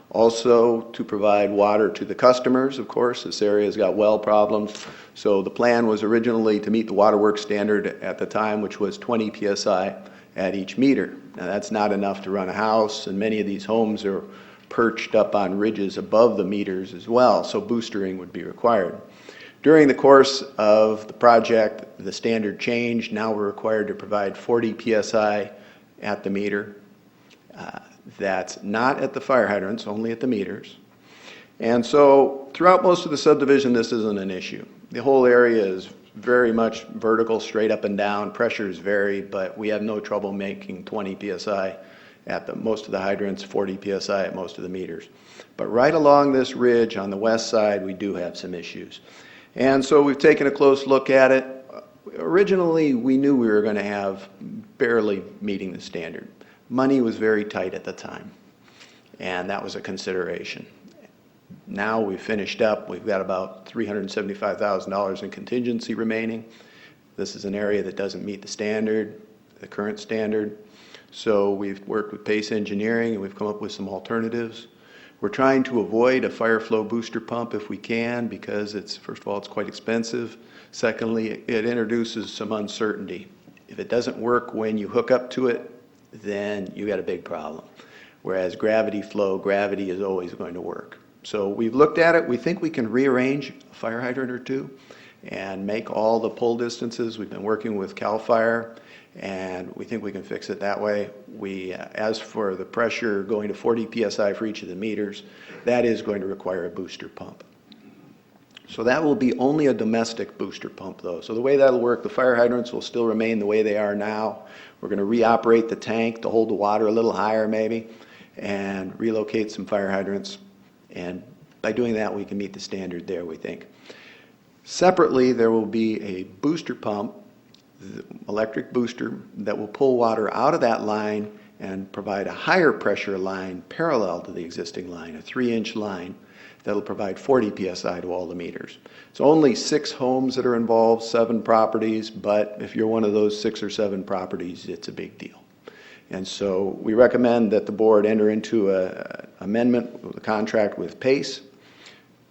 Also to provide water to the customers, of course. This area's got well problems. So the plan was originally to meet the waterworks standard at the time, which was 20 PSI at each meter. Now that's not enough to run a house, and many of these homes are perched up on ridges above the meters as well, so boostering would be required. During the course of the project, the standard changed. Now we're required to provide 40 PSI at the meter. That's not at the fire hydrants, only at the meters. And so throughout most of the subdivision, this isn't an issue. The whole area is very much vertical, straight up and down. Pressures vary, but we have no trouble making 20 PSI at most of the hydrants, 40 PSI at most of the meters. But right along this ridge on the west side, we do have some issues. And so we've taken a close look at it. Originally, we knew we were going to have barely meeting the standard. Money was very tight at the time, and that was a consideration. Now we've finished up. We've got about $375,000 in contingency remaining. This is an area that doesn't meet the standard, the current standard. So we've worked with Pace Engineering, and we've come up with some alternatives. We're trying to avoid a fire flow booster pump if we can, because first of all, it's quite expensive. Secondly, it introduces some uncertainty. If it doesn't work when you hook up to it, then you got a big problem. Whereas gravity flow, gravity is always going to work. So we've looked at it. We think we can rearrange a fire hydrant or two and make all the pull distances. We've been working with CAL FIRE, and we think we can fix it that way. As for the pressure going to 40 PSI for each of the meters, that is going to require a booster pump. So that will be only a domestic booster pump, though. So the way that'll work, the fire hydrants will still remain the way they are now. We're going to reoperate the tank to hold the water a little higher, maybe, and relocate some fire hydrants. And by doing that, we can meet the standard there, we think. Separately, there will be a booster pump, electric booster, that will pull water out of that line and provide a higher pressure line parallel to the existing line, a 3-inch line that'll provide 40 PSI to all the meters. It's only 6 homes that are involved, 7 properties, but if you're one of those 6 or 7 properties, it's a big deal. And so we recommend that the board enter into an amendment of the contract with Pace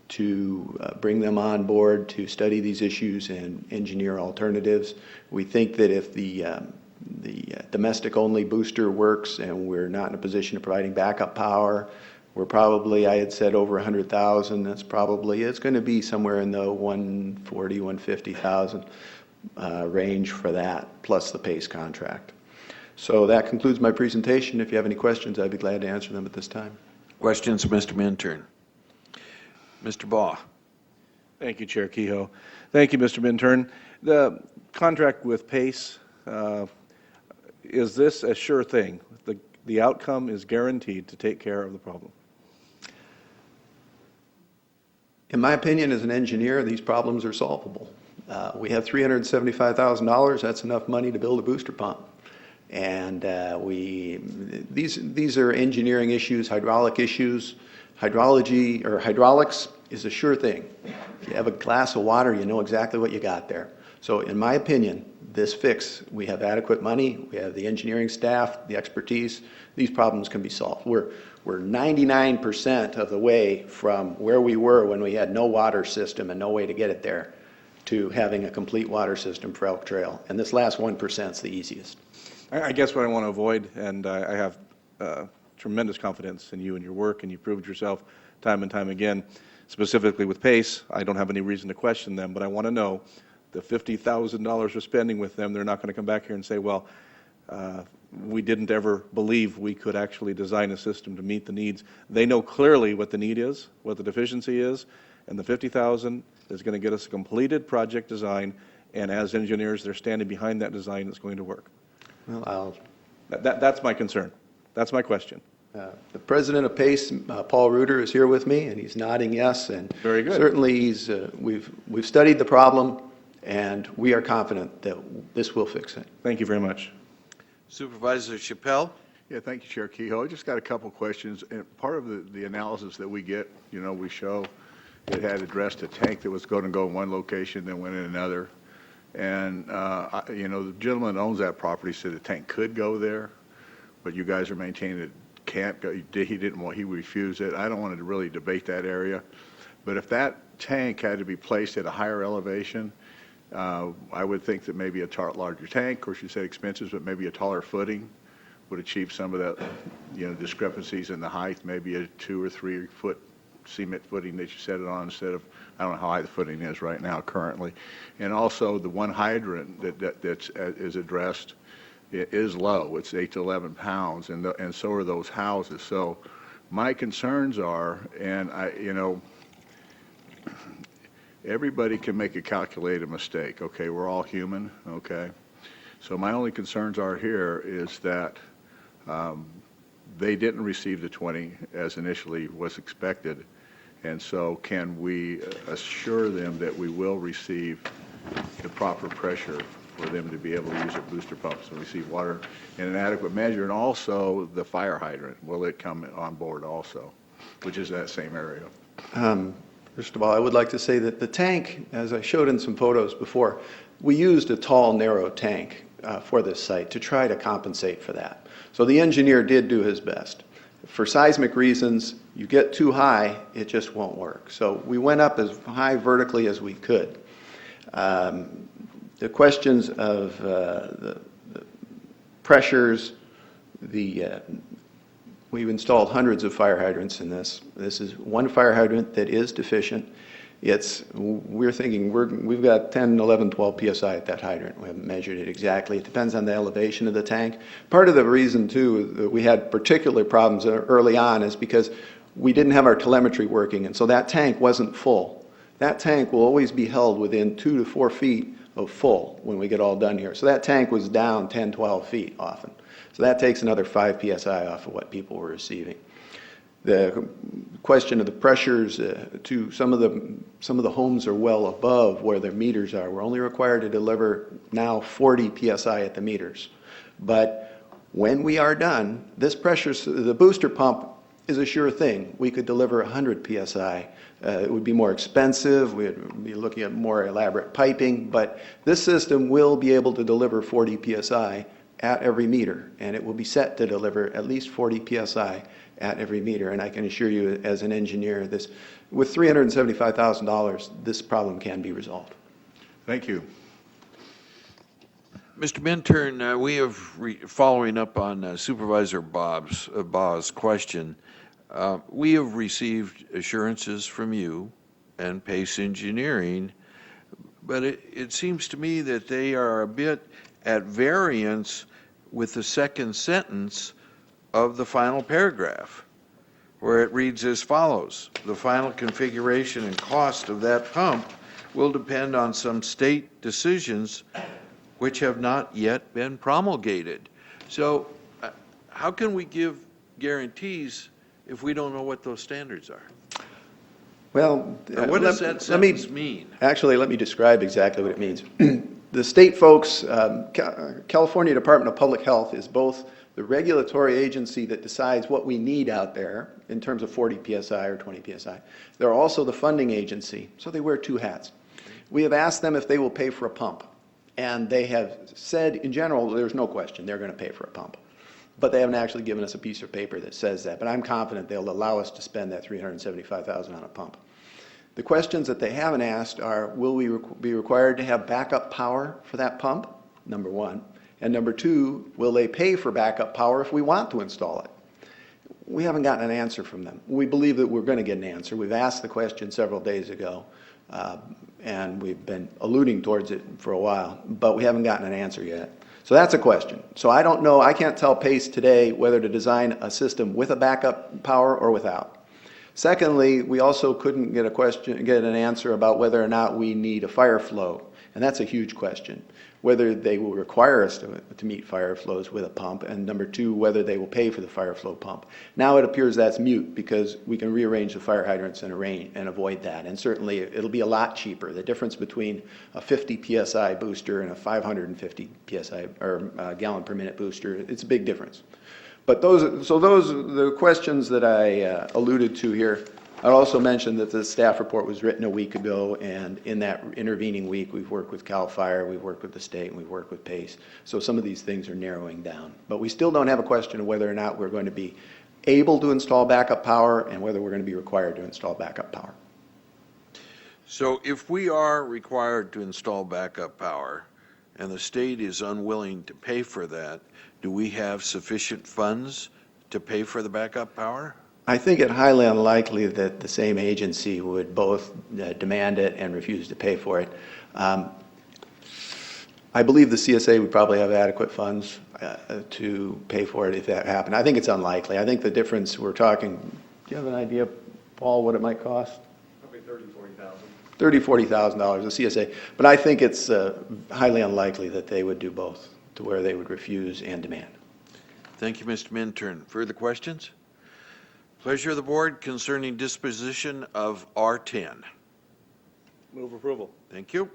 to bring them on board to study these issues and engineer alternatives. We think that if the domestic-only booster works and we're not in a position of providing backup power, we're probably, I had said over 100,000. That's probably, it's going to be somewhere in the 140,000, 150,000 range for that, plus the Pace contract. So that concludes my presentation. If you have any questions, I'd be glad to answer them at this time. Questions, Mr. Minturn? Mr. Baugh? Thank you, Chair Kehoe. Thank you, Mr. Minturn. The contract with PACE, is this a sure thing? The outcome is guaranteed to take care of the problem? In my opinion, as an engineer, these problems are solvable. We have $375,000. That's enough money to build a booster pump. And these are engineering issues, hydraulic issues. Hydrology or hydraulics is a sure thing. If you have a glass of water, you know exactly what you got there. So in my opinion, this fix, we have adequate money, we have the engineering staff, the expertise, these problems can be solved. We're 99% of the way from where we were when we had no water system and no way to get it there to having a complete water system for Elk Trail. And this last 1% is the easiest. I guess what I want to avoid, and I have tremendous confidence in you and your work, and you proved yourself time and time again, specifically with PACE. I don't have any reason to question them, but I want to know the $50,000 we're spending with them, they're not going to come back here and say, well, we didn't ever believe we could actually design a system to meet the needs. They know clearly what the need is, what the deficiency is, and the $50,000 is going to get us a completed project design, and as engineers, they're standing behind that design that's going to work. Well, That's my concern. That's my question. the president of PACE, Paul Reuter, is here with me, and he's nodding yes. And very good. Certainly, we've studied the problem, and we are confident that this will fix it. Thank you very much. Supervisor Chappelle? Yeah, thank you, Chair Kehoe. I just got a couple questions. And part of the analysis that we get, we show it had addressed a tank that was going to go in one location, then went in another. And, the gentleman that owns that property said the tank could go there, but you guys are maintaining it can't go. He refused it. I don't want to really debate that area. But if that tank had to be placed at a higher elevation, I would think that maybe a larger tank, of course you said expenses, but maybe a taller footing would achieve some of that, discrepancies in the height, maybe a 2 or 3 foot cement footing that you set it on instead of, I don't know how high the footing is right now currently. And also the one hydrant that is addressed is low. It's 8 to 11 pounds, and so are those houses. So my concerns are, and everybody can make a calculated mistake, okay? We're all human, okay? So my only concerns are here is that they didn't receive the 20 as initially was expected. And so can we assure them that we will receive the proper pressure for them to be able to use their booster pumps and receive water in an adequate measure? And also the fire hydrant, will it come on board also, which is that same area? First of all, I would like to say that the tank, as I showed in some photos before, we used a tall, narrow tank for this site to try to compensate for that. So the engineer did do his best. For seismic reasons, you get too high, it just won't work. So we went up as high vertically as we could. The questions of the pressures, we've installed hundreds of fire hydrants in this. This is one fire hydrant that is deficient. We're thinking we've got 10, 11, 12 PSI at that hydrant. We haven't measured it exactly. It depends on the elevation of the tank. Part of the reason, too, that we had particular problems early on is because we didn't have our telemetry working, and so that tank wasn't full. That tank will always be held within 2 to 4 feet of full when we get all done here. So that tank was down 10, 12 feet often. So that takes another 5 PSI off of what people were receiving. The question of the pressures to some of the homes are well above where their meters are. We're only required to deliver now 40 PSI at the meters. But when we are done, the booster pump is a sure thing. We could deliver 100 PSI. It would be more expensive. We'd be looking at more elaborate piping, but this system will be able to deliver 40 PSI at every meter, and it will be set to deliver at least 40 PSI at every meter. And I can assure you, as an engineer, with $375,000, this problem can be resolved. Thank you. Mr. Minturn, we have, following up on Supervisor Baugh's question, we have received assurances from you and Pace Engineering, but it seems to me that they are a bit at variance with the second sentence of the final paragraph, where it reads as follows: "The final configuration and cost of that pump will depend on some state decisions which have not yet been promulgated." So how can we give guarantees if we don't know what those standards are? Well, What does that sentence mean? Actually, let me describe exactly what it means. The state folks, California Department of Public Health is both the regulatory agency that decides what we need out there in terms of 40 PSI or 20 PSI. They're also the funding agency, so they wear two hats. We have asked them if they will pay for a pump, and they have said, in general, there's no question they're going to pay for a pump. But they haven't actually given us a piece of paper that says that. But I'm confident they'll allow us to spend that $375,000 on a pump. The questions that they haven't asked are, will we be required to have backup power for that pump? Number one. And number two, will they pay for backup power if we want to install it? We haven't gotten an answer from them. We believe that we're going to get an answer. We've asked the question several days ago, and we've been alluding towards it for a while, but we haven't gotten an answer yet. So that's a question. So I don't know, I can't tell PACE today whether to design a system with a backup power or without. Secondly, we also couldn't get an answer about whether or not we need a fire flow, and that's a huge question. Whether they will require us to meet fire flows with a pump, and number two, whether they will pay for the fire flow pump. Now it appears that's moot because we can rearrange the fire hydrants and avoid that, and certainly it'll be a lot cheaper. The difference between a 50 PSI booster and a 550 PSI or gallon per minute booster, it's a big difference. But those are the questions that I alluded to here. I'd also mention that the staff report was written a week ago, and in that intervening week, we've worked with CAL FIRE, we've worked with the state, and we've worked with PACE. So some of these things are narrowing down. But we still don't have a question of whether or not we're going to be able to install backup power and whether we're going to be required to install backup power. So if we are required to install backup power and the state is unwilling to pay for that, do we have sufficient funds to pay for the backup power? I think it highly unlikely that the same agency would both demand it and refuse to pay for it. I believe the CSA would probably have adequate funds to pay for it if that happened. I think it's unlikely. I think the difference we're talking, do you have an idea, Paul, what it might cost? Probably $30,000, $40,000 a CSA. But I think it's highly unlikely that they would do both, to where they would refuse and demand. Thank you, Mr. Minturn. Further questions? Pleasure of the board concerning disposition of R10. Move approval. Thank you.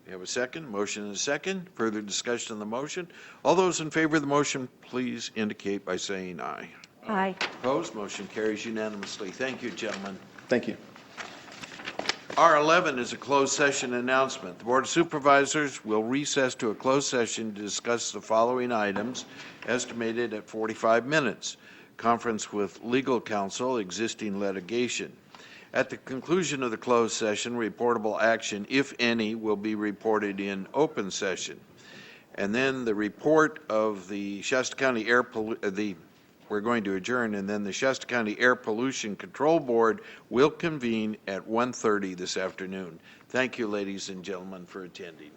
We have a second. Motion and a second. Further discussion on the motion. All those in favor of the motion, please indicate by saying aye. Aye. Opposed? Motion carries unanimously. Thank you, gentlemen. Thank you. R11 is a closed session announcement. The Board of Supervisors will recess to a closed session to discuss the following items, estimated at 45 minutes. Conference with legal counsel, existing litigation. At the conclusion of the closed session, reportable action, if any, will be reported in open session. And then the report of the Shasta County we're going to adjourn, and then the Shasta County Air Pollution Control Board will convene at 1:30 this afternoon. Thank you, ladies and gentlemen, for attending.